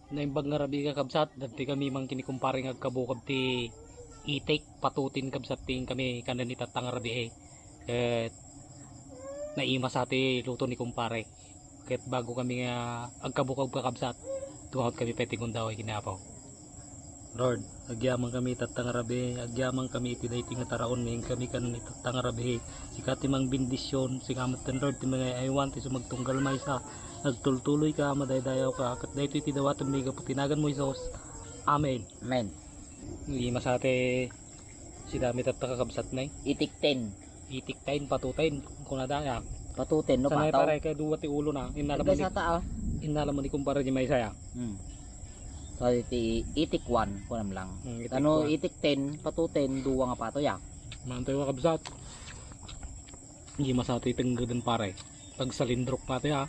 naimbag nga rabi ka kabsat, dati kami mang kinikumpare nga kabukab ti itik, patutin kabsat ting kami kanan itatang rabi eh. Naima sa ati luto ni kumpare. Kahit bago kami nga agkabukab ka kabsat, tuhod kami petingon daw ay kinapaw. Lord, agyaman kami tatang rabi, agyaman kami itiday tinga taraon ngayon kami kanan itatang rabi. Sikati mang bendisyon, sikamat ten Lord, ti mga aywan, ti sumagtunggal may sa nagtultuloy ka, madaydayaw ka, kat dahito itidawatan may kaputinagan mo Isos. Amen. Men, Lima sa ate, si dami tatakakabsat na itik 10. itiktain, patutain, kung nadaya. Patutin, no Sanay pataw. pare, kaya duwa ti ulo na, Tagay sa tao. inala mo ni kumpara di may saya. So, itik 1, kunam lang. Itik Ano, one. itik 10, patutin, duwa nga pato ya. Mantay wa kabsat. Lima sa ate, tenggadan pare. Pag salindrok pati ha.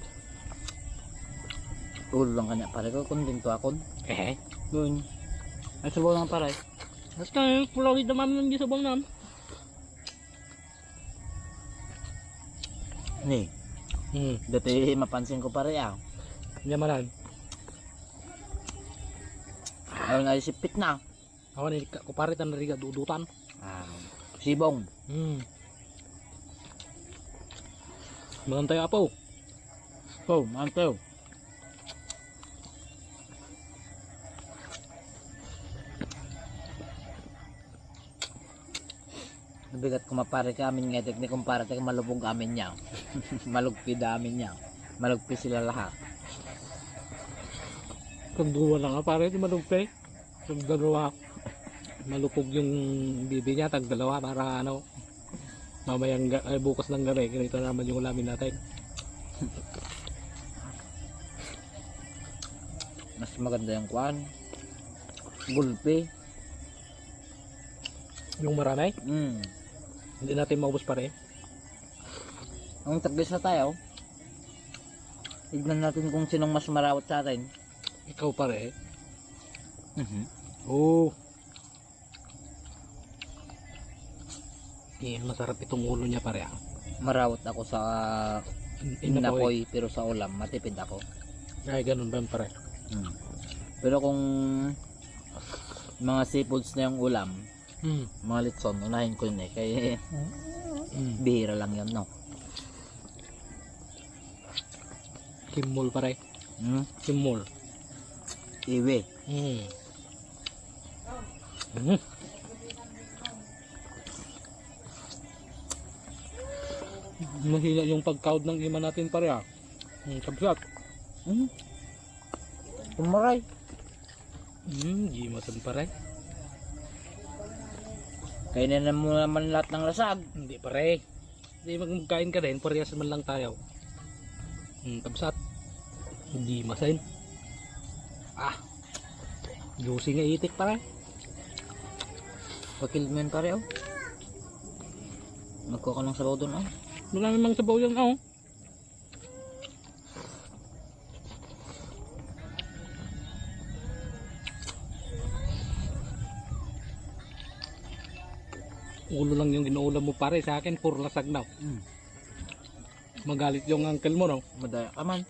Ulo lang kanya, pare ko, kung dinto akon. Yun. Ay, subo lang pare. Basta pulau di naman ng gisabang nam. Ni, dati mapansin ko pare ah. Nyamanan. Ayun nga sipit na. Ako ni kupare tan riga dudutan. Sibong. Magantay apo. Oh, mantew. Nabigat kumapare ka amin nga teknik kumpara tayo malubog amin niya. Malugpi da amin niya. Malugpi sila lahat. Kung duwa lang pare di malugpe. Kung dalawa malupog yung bibi niya tag dalawa para ano mamayang bukas ng gabi ganito naman yung ulamin natin. Mas maganda yung kuan. Gulpi. Yung marami Mm. hindi natin maubos pare. Ang tagis na tayo. Tignan natin kung sinong mas marawat sa atin. Ikaw pare. Oh. Masarap itong ulo niya pare. Marawat ako sa Inapoy. inapoy pero sa ulam matipid ako. Ay ganun ba pare. Pero kung mga seafoods na yung ulam, mga litson, unahin ko yun eh. Kaya bihira lang yun, no? Kimol pare. Kimol. Iwi. Mahina yung pagkaud ng ima natin pare ah. Kabsat. Tumaray. Di masan pare. Kainin na mo naman lahat ng lasag. Hindi pare. Hindi magkain ka din, parehas man lang tayo. Kabsat. Hindi masin. Juicy nga itik pare. Pakil mo yun pare, oh. Magkuha ka ng sabaw doon, oh. Marami mang sabaw yan oh. Ulo lang yung ginuulam mo pare, sa akin puro lasag daw. Magalit yung uncle mo no. Madaya ka man.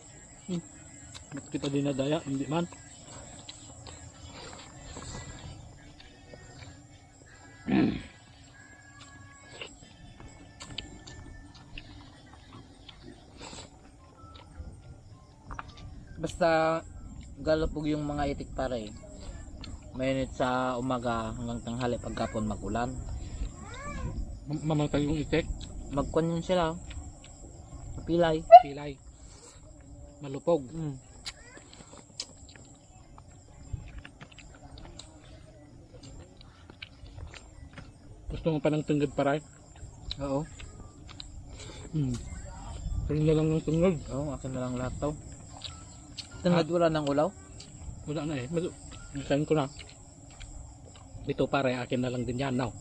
Ba't kita dinadaya? Hindi man. Basta galapog yung mga itik pare. Mainit sa umaga hanggang tanghali pagkapon magulan. Mamatay yung itik. Magkwan yun sila. Pilay. Pilay. Malupog. Gusto mo pa ng tunggad pare? Oo. Tingnan na lang ng tunggad. Oo, akin na lang lahat to. Tangad wala ng ulaw? Wala na eh. Isahin ko na. Ito pare, akin na lang din yan now.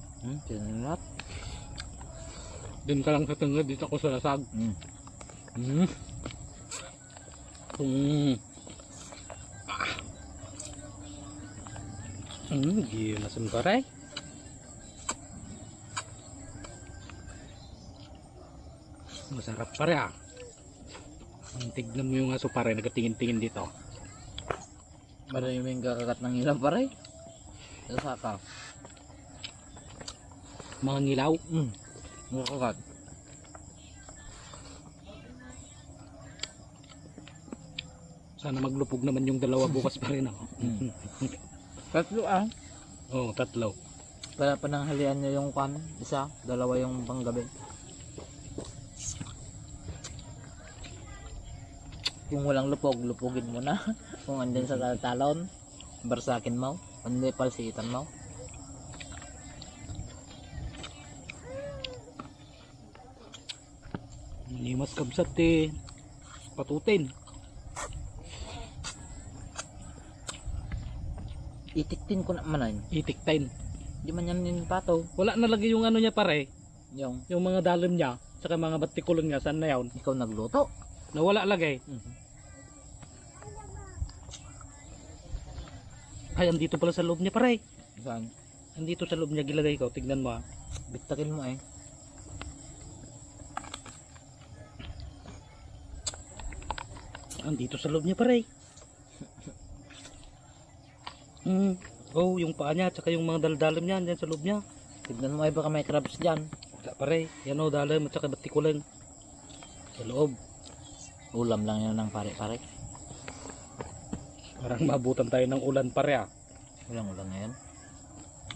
Sino na lahat? Dun ka lang sa tunggad, dito ako sa lasag. Gimasan pare. Masarap pare ah. Tignan mo yung aso pare, nagatingin-tingin dito. Maraming kakagat ng ilang pare. Sa saka. Mga ngilaw. Kakagat. Sana maglupog naman yung dalawa bukas pa rin ako. Tatlo Oo, tatlo. Para pananghalian nyo yung kan. Isa, dalawa yung panggabi. Kung walang lupog, lupugin mo na. Kung andyan sa talon, barsakin mo. Hindi palsitan mo. Limas kabsat patutin. Itiktin ko naman ay. Itiktain. Di man yan yung pato. Wala na lagi yung ano niya pare. Yung Yung mga dalim niya. Saka mga batikulon niya. Saan na yun? ikaw nagluto. Nawala lagi. Ay, andito pala sa loob niya pare. Saan? Andito sa loob niya gilagay ko. Tignan mo. Bitakin mo eh. Andito sa loob niya pare. Oh, yung paa niya. Tsaka yung mga daldalim niya. Andyan sa loob niya. Tignan mo ay baka may crabs dyan. Wala pare. Yan o, dalim at saka batikulan. Sa loob. Ulam lang yan ng pare-pare. Parang maabutan tayo ng ulan pare Walang ulam na yan.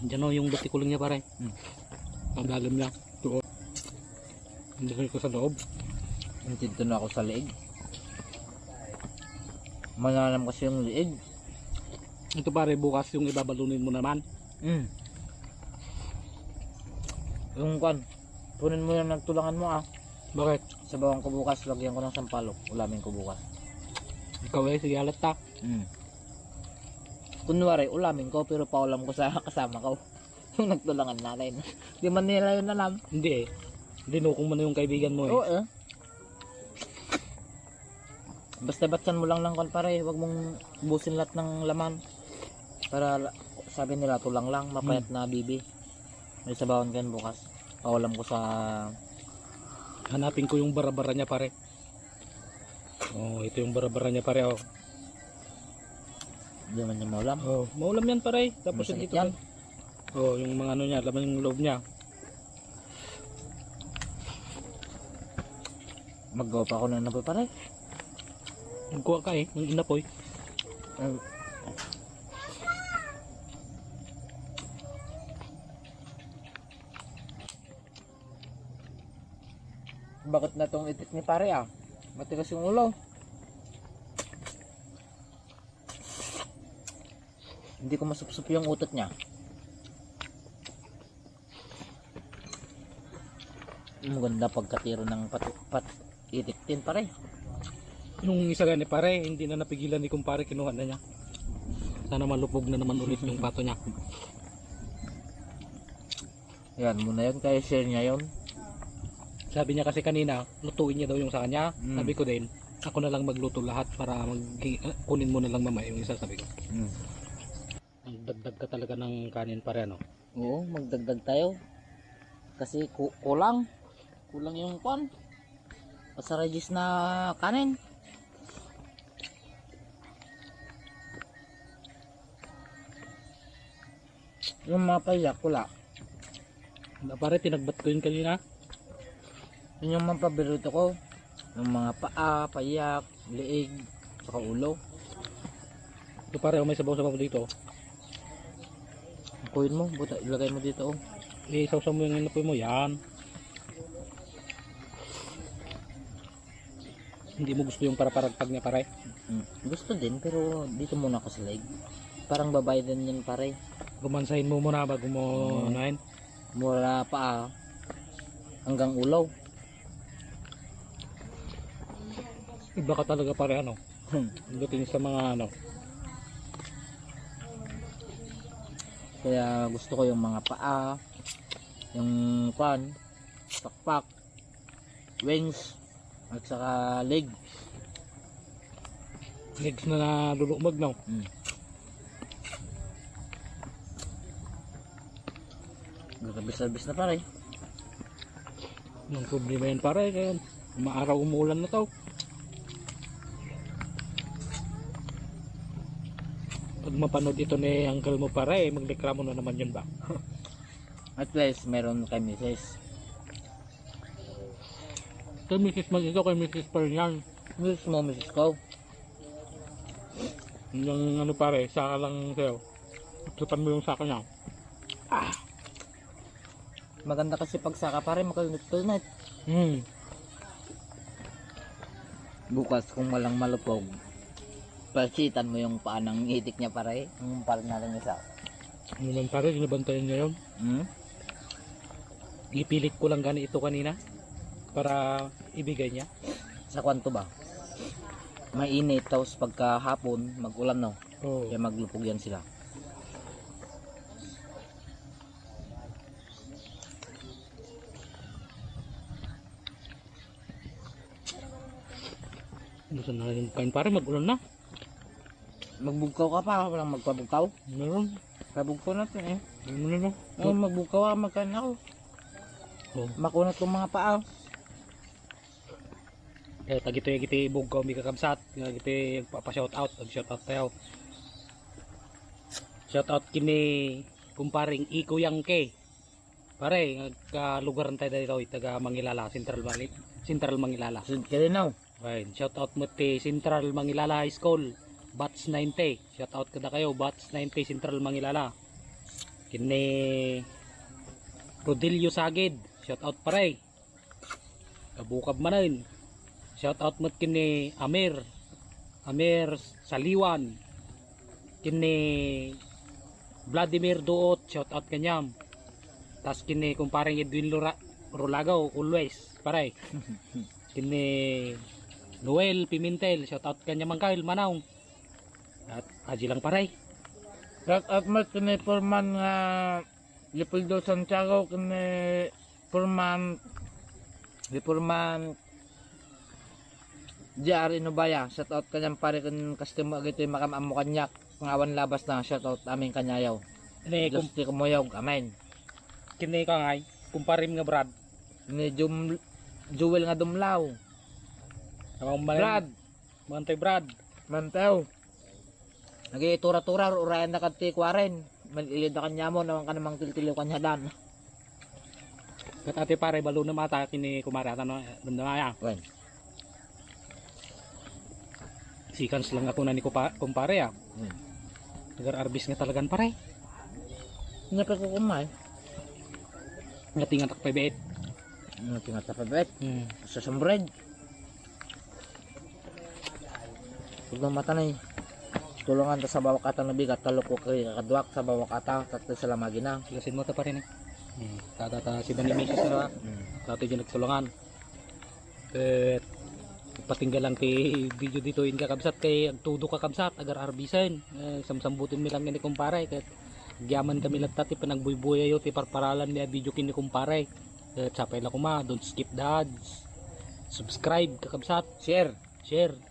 Diyan o yung batikulang niya pare. Ang dalim niya. Ito o. Hindi ko sa loob. Nandito na ako sa liig. Malalam kasi yung liig. Ito pare, bukas yung ibabalunin mo naman. Yung kan. Punin mo yung nagtulangan mo Bakit? Sa bawang ko bukas, lagyan ko ng sampalok. Ulamin ko bukas. Ikaw sige alat ta. Kunwari, ulamin ko pero paulam ko sa kasama ko. Yung nagtulangan natin. Di man nila yun alam. Hindi Dinukong mo na yung kaibigan mo Oo Basta batsan mo lang ng kan pare. Huwag mong busin lahat ng laman. Para sabi nila tulang lang. Mapayat na bibi. May sabawan ka bukas. Paulam ko sa... Hanapin ko yung bara-bara niya pare. Oh, ito yung bara-bara niya pare oh. Hindi man niya maulam. Oh, maulam yan pare. Tapos Masakit dito yan. Oh, yung mga ano niya, laman yung loob niya. Maggawa pa ako ng napoy pare. Magkuha ka ng inapoy. Bakit na tong itik ni pare matigas yung ulo. Hindi ko masupsup yung utot niya. Maganda pagkatiro ng itik din pare. Yung isa gani pare, hindi na napigilan ni kumpare, kinuha na niya. Sana malupog na naman ulit yung pato niya. Yan muna yun, kaya share niya yun. Sabi niya kasi kanina, lutuin niya daw yung sa kanya. Sabi ko din, ako na lang magluto lahat para kunin mo na lang mamaya yung isa, sabi ko. Dagdag ka talaga ng kanin pare ano. Oo, magdagdag tayo. Kasi kulang. Kulang yung pan. Pasarajis na kanin. Yung mga payak, wala. Pare, tinagbat ko yun kanina. Yun yung mga paborito ko. Yung mga paa, payak, liig, saka ulo. Ito pare, may sabaw-sabaw dito. Kuhin mo, buta, ilagay mo dito. Isawsaw mo yung inapoy mo, yan. Hindi mo gusto yung para-paragpag niya pare? Gusto din, pero dito muna kasi liig. Parang babae din yan pare. Gumansahin mo muna bago mo unahin. Mura paa hanggang ulo. Iba ka talaga pare ano. Dating sa mga ano. Kaya gusto ko yung mga paa, yung pan, pakpak, wings, at saka leg. Legs na nalulumag no. Nagabis-abis na pare. Yung problema yan pare, kaya maaraw umulan na to. Pag mapanood ito ni uncle mo pare, magreklamo na naman yun ba? At least meron kay Mrs. Kay Mrs. Mag ito, kay Mrs. pa rin yan. Mrs. mo, Mrs. ko. Yung ano pare, saka lang sa'yo. Tupan mo yung saka niya. Maganda kasi pag saka pare, makalinit-linit. Bukas kung walang malupog, pasitan mo yung paa ng itik niya pare. Yung pala na rin isa. Ano lang pare, ginabantayan niya yun. Ipilit ko lang gani ito kanina para ibigay niya. Sa kwanto ba? Mainit, tapos pagka hapon, mag-ulan no. Oo. Kaya maglupog yan sila. Gusto na rin kain pare, mag-ulan na. Magbugkaw ka pa, walang magpabugkaw. Meron. Pabugkaw natin eh. Ano na no? Ay, magbugkaw ka, magkain ako. Oh. Makunat kong mga paa. Eh, tagito yung kiti bugkaw mi kakabsat. Nga kiti pa-shoutout. Nag-shoutout tayo. Shoutout kini kumparing Iko Yangke. Pare, nagkalugaran tayo dito. Taga Mangilala, Central Mangilala. Sunod ka rin now. Right. Shoutout mo ti Central Mangilala High School. Batch 90. Shoutout kada kayo. Batch 90 Central Mangilala. Kini Rodilio Sagid. Shoutout pare. Kabukab manin. Shoutout mo kini Amir Saliwan. Kini Vladimir Duot. Shoutout kanyam. Tas kini kumparing Edwin Rolagaw. Always pare. Kini Noel Pimentel. Shoutout kanyam Mangkail Manaw. At aji lang pare. At mas kini Forman nga Leopoldo Santiago, kini Forman JR Inubaya. Shout out kanyang pare kan customer agito yung makamamo kanyak. Pangawan labas na shout out aming kanyayaw. Kini Gusti kumuyog, amen. kini kangay kumparim nga Brad. Ni Jewel nga dumlaw. Brad, Mantay Brad. mantew. Nagi tura-tura urayan na kanti kwaren. Malilid na kanya mo naman ka namang tiltiliw kanya dan. Kat ate pare balo na mata kini kumarata no damdamaya. Wen. Sikans lang ako na ni kumpare ah. Tagar arbis nga talagan pare. Nyapa ko kumay. Nga tingan tak PBet. Ano tingat sa pabet? Sa sambred. Huwag mata na eh. Tulungan ta sa bawak ata na bigat. Talok ko kay kakadwak sa bawak ata. Tatlo sila magina. Sigasin mo ta pare ni. Tata si Dani Mesis na. Dati dyan nagsulungan. Patinggal lang kay video dito in kakabsat kay agtudo kakabsat agar arbisan. Samsambutin mi lang ni kumpare ket gyaman kami lang tati panagbuybuy ayo ti parparalan ni video kini kumpare. Sapay la kuma, don't skip the ads. Subscribe kakabsat, share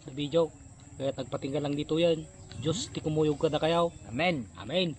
the video. Kaya tagpatinggal lang dito yan. Diyos ti kumuyog kada kayaw. Amen. Amen.